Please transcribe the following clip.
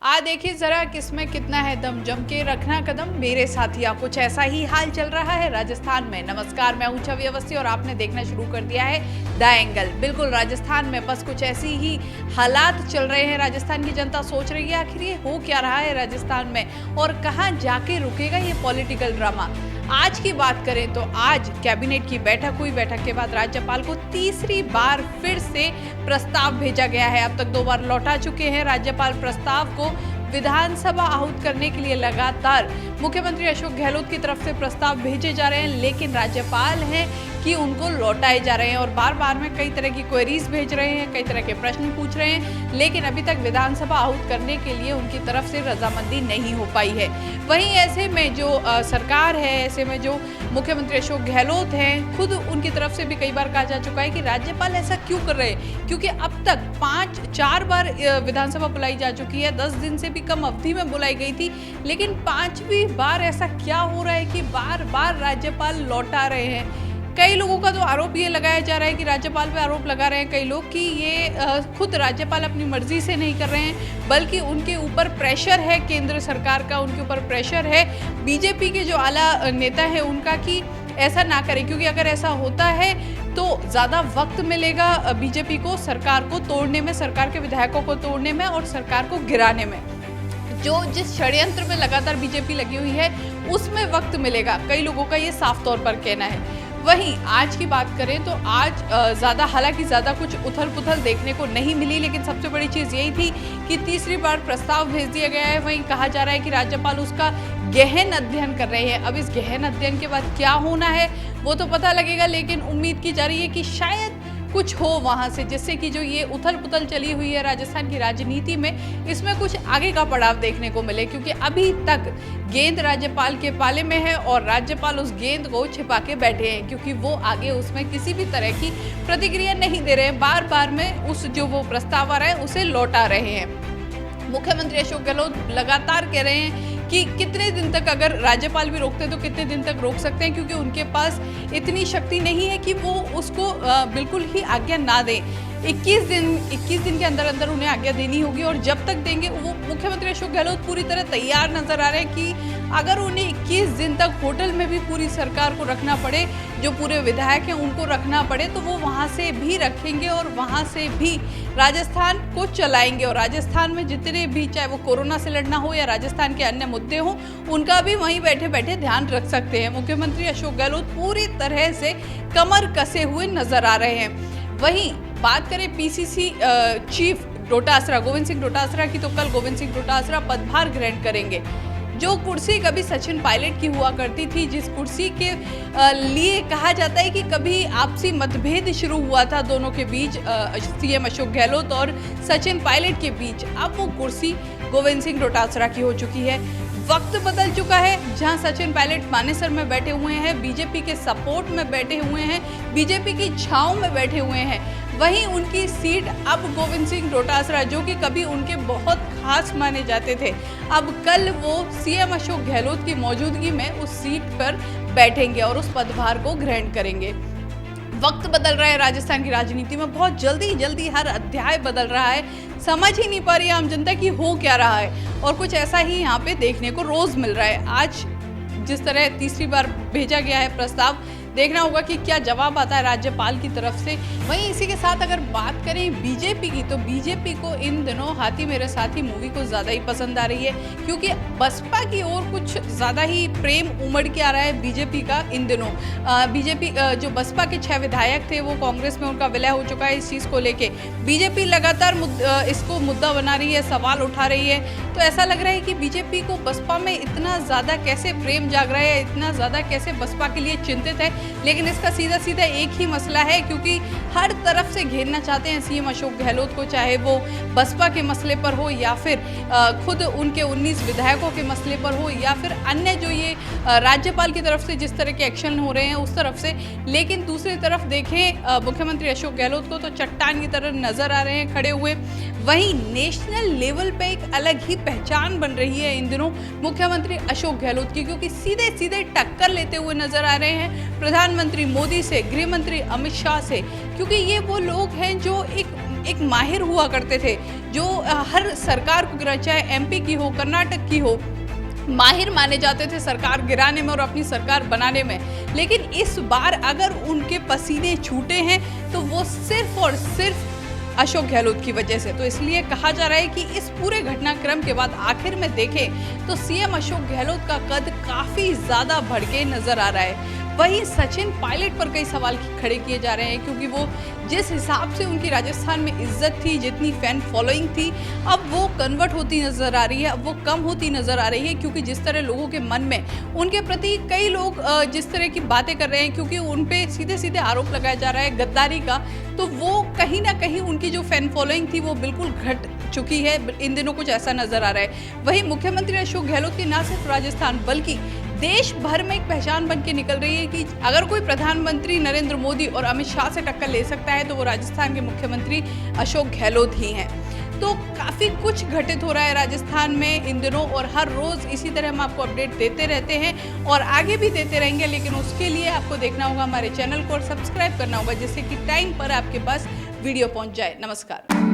देखिए जरा किसमें कितना है दम, जम के रखना कदम मेरे साथिया। कुछ ऐसा ही हाल चल रहा है राजस्थान में। नमस्कार, मैं हूं छवि अवस्थी और आपने देखना शुरू कर दिया है द एंगल। बिल्कुल राजस्थान में बस कुछ ऐसी ही हालात चल रहे हैं। राजस्थान की जनता सोच रही है आखिर ये हो क्या रहा है राजस्थान में और कहां जाके रुकेगा ये पॉलिटिकल ड्रामा। आज की बात करें तो आज कैबिनेट की बैठक हुई। बैठक के बाद राज्यपाल को तीसरी बार फिर से प्रस्ताव भेजा गया है। अब तक 2 बार लौटा चुके हैं राज्यपाल प्रस्ताव को। विधानसभा आहूत करने के लिए लगातार मुख्यमंत्री अशोक गहलोत की तरफ से प्रस्ताव भेजे जा रहे हैं, लेकिन राज्यपाल हैं कि उनको लौटाए जा रहे हैं और बार बार में कई तरह की क्वेरीज भेज रहे हैं, कई तरह के प्रश्न पूछ रहे हैं, लेकिन अभी तक विधानसभा आहूत करने के लिए उनकी तरफ से रजामंदी नहीं हो पाई है। वहीं ऐसे में जो सरकार है, ऐसे में जो मुख्यमंत्री अशोक गहलोत हैं, खुद उनकी तरफ से भी कई बार कहा जा चुका है कि राज्यपाल ऐसा क्यों कर रहे हैं, क्योंकि अब तक 4 बार विधानसभा बुलाई जा चुकी है। 10 दिन से भी कम अवधि में बुलाई गई थी, लेकिन 5वीं बार ऐसा क्या हो रहा है कि बार बार राज्यपाल लौटा रहे हैं। कई लोगों का तो आरोप ये लगाया जा रहा है कि राज्यपाल पे आरोप लगा रहे हैं कई लोग कि ये खुद राज्यपाल अपनी मर्जी से नहीं कर रहे हैं, बल्कि उनके ऊपर प्रेशर है केंद्र सरकार का, उनके ऊपर प्रेशर है बीजेपी के जो आला नेता है उनका कि ऐसा ना करें, क्योंकि अगर ऐसा होता है तो ज़्यादा वक्त मिलेगा बीजेपी को सरकार को तोड़ने में, सरकार के विधायकों को तोड़ने में और सरकार को गिराने में। जिस षड्यंत्र में लगातार बीजेपी लगी हुई है उसमें वक्त मिलेगा, कई लोगों का ये साफ तौर पर कहना है। वहीं आज की बात करें तो आज हालांकि ज़्यादा कुछ उथल पुथल देखने को नहीं मिली, लेकिन सबसे बड़ी चीज़ यही थी कि तीसरी बार प्रस्ताव भेज दिया गया है। वहीं कहा जा रहा है कि राज्यपाल उसका गहन अध्ययन कर रहे हैं। अब इस गहन अध्ययन के बाद क्या होना है वो तो पता लगेगा, लेकिन उम्मीद की जा रही है कि शायद कुछ हो वहाँ से, जिससे कि जो ये उथल पुथल चली हुई है राजस्थान की राजनीति में, इसमें कुछ आगे का पड़ाव देखने को मिले, क्योंकि अभी तक गेंद राज्यपाल के पाले में है और राज्यपाल उस गेंद को छिपा के बैठे हैं, क्योंकि वो आगे उसमें किसी भी तरह की प्रतिक्रिया नहीं दे रहे हैं। बार बार में उस जो वो प्रस्ताव आ रहा है उसे लौटा रहे हैं। मुख्यमंत्री अशोक गहलोत लगातार कह रहे हैं कि कितने दिन तक, अगर राज्यपाल भी रोकते तो कितने दिन तक रोक सकते हैं, क्योंकि उनके पास इतनी शक्ति नहीं है कि वो उसको बिल्कुल ही आज्ञा ना दें। 21 दिन के अंदर अंदर उन्हें आज्ञा देनी होगी और जब तक देंगे, वो मुख्यमंत्री अशोक गहलोत पूरी तरह तैयार नजर आ रहे हैं कि अगर उन्हें 21 दिन तक होटल में भी पूरी सरकार को रखना पड़े, जो पूरे विधायक हैं उनको रखना पड़े, तो वो वहाँ से भी रखेंगे और वहाँ से भी राजस्थान को चलाएंगे। और राजस्थान में जितने भी, चाहे वो कोरोना से लड़ना हो या राजस्थान के अन्य मुद्दे हों, उनका भी वहीं बैठे बैठे ध्यान रख सकते हैं। मुख्यमंत्री अशोक गहलोत पूरी तरह से कमर कसे हुए नजर आ रहे हैं। वहीं बात करें पीसीसी चीफ डोटासरा, गोविंद सिंह डोटासरा की, तो कल गोविंद सिंह डोटासरा पदभार ग्रहण करेंगे। जो कुर्सी कभी सचिन पायलट की हुआ करती थी, जिस कुर्सी के लिए कहा जाता है कि कभी आपसी मतभेद शुरू हुआ था दोनों के बीच, सीएम अशोक गहलोत और सचिन पायलट के बीच, अब वो कुर्सी गोविंद सिंह डोटासरा की हो चुकी है। वक्त बदल चुका है। जहां सचिन पायलट मानेसर में बैठे हुए हैं, बीजेपी के सपोर्ट में बैठे हुए हैं, बीजेपी की छांव में बैठे हुए हैं, वहीं उनकी सीट अब गोविंद सिंह डोटासरा, जो कि कभी उनके बहुत खास माने जाते थे, अब कल वो सीएम अशोक गहलोत की मौजूदगी में उस सीट पर बैठेंगे और उस पदभार को ग्रहण करेंगे। वक्त बदल रहा है राजस्थान की राजनीति में, बहुत जल्दी हर अध्याय बदल रहा है। समझ ही नहीं पा रही है आम जनता कि हो क्या रहा है, और कुछ ऐसा ही यहाँ पे देखने को रोज मिल रहा है। आज जिस तरह तीसरी बार भेजा गया है प्रस्ताव, देखना होगा कि क्या जवाब आता है राज्यपाल की तरफ से। वहीं इसी के साथ अगर बात करें बीजेपी की, तो बीजेपी को इन दिनों हाथी मेरे साथी मूवी को ज़्यादा ही पसंद आ रही है, क्योंकि बसपा की ओर कुछ ज़्यादा ही प्रेम उमड़ के आ रहा है बीजेपी का इन दिनों। बीजेपी जो बसपा के 6 विधायक थे वो कांग्रेस में उनका विलय हो चुका है। इस चीज़ को लेके बीजेपी लगातार इसको मुद्दा बना रही है, सवाल उठा रही है। तो ऐसा लग रहा है कि बीजेपी को बसपा में इतना ज़्यादा कैसे प्रेम जाग रहा है, इतना ज़्यादा कैसे बसपा के लिए चिंतित है, लेकिन इसका सीधा एक ही मसला है, क्योंकि हर तरफ से घेरना चाहते हैं सीएम अशोक गहलोत को, चाहे वो बसपा के मसले पर हो या फिर खुद उनके 19 विधायकों के मसले पर हो या फिर अन्य जो ये राज्यपाल की तरफ से जिस तरह के एक्शन हो रहे हैं उस तरफ से। लेकिन दूसरी तरफ देखें मुख्यमंत्री अशोक गहलोत को, तो चट्टान की तरह नजर आ रहे हैं खड़े हुए। वहीं नेशनल लेवल पे एक अलग ही पहचान बन रही है इन दिनों मुख्यमंत्री अशोक गहलोत की, क्योंकि सीधे टक्कर लेते हुए नजर आ रहे हैं प्रधानमंत्री मोदी से, गृह मंत्री अमित शाह से, क्योंकि ये वो लोग हैं जो एक एक माहिर हुआ करते थे, जो हर सरकार को गिरा, चाहे एमपी की हो, कर्नाटक की हो, माहिर माने जाते थे सरकार गिराने में और अपनी सरकार बनाने में। लेकिन इस बार अगर उनके पसीने छूटे हैं तो वो सिर्फ और सिर्फ अशोक गहलोत की वजह से। तो इसलिए कहा जा रहा है कि इस पूरे घटनाक्रम के बाद आखिर में देखें तो सीएम अशोक गहलोत का कद काफी ज्यादा बढ़ के नजर आ रहा है। वहीं सचिन पायलट पर कई सवाल खड़े किए जा रहे हैं, क्योंकि वो जिस हिसाब से उनकी राजस्थान में इज्जत थी, जितनी फैन फॉलोइंग थी, अब वो कन्वर्ट होती नजर आ रही है, अब वो कम होती नजर आ रही है। क्योंकि जिस तरह लोगों के मन में उनके प्रति कई लोग जिस तरह की बातें कर रहे हैं, क्योंकि उन पे सीधे सीधे आरोप लगाया जा रहा है गद्दारी का, तो वो कहीं ना कहीं उनकी जो फैन फॉलोइंग थी वो बिल्कुल घट चुकी है। इन दिनों कुछ ऐसा नजर आ रहा है। वहीं मुख्यमंत्री अशोक गहलोत की न सिर्फ राजस्थान बल्कि देश भर में एक पहचान बन के निकल रही है कि अगर कोई प्रधानमंत्री नरेंद्र मोदी और अमित शाह से टक्कर ले सकता है तो वो राजस्थान के मुख्यमंत्री अशोक गहलोत ही हैं। तो काफ़ी कुछ घटित हो रहा है राजस्थान में इन दिनों, और हर रोज़ इसी तरह हम आपको अपडेट देते रहते हैं और आगे भी देते रहेंगे। लेकिन उसके लिए आपको देखना होगा हमारे चैनल को और सब्सक्राइब करना होगा, जिससे कि टाइम पर आपके पास वीडियो पहुंच जाए। नमस्कार।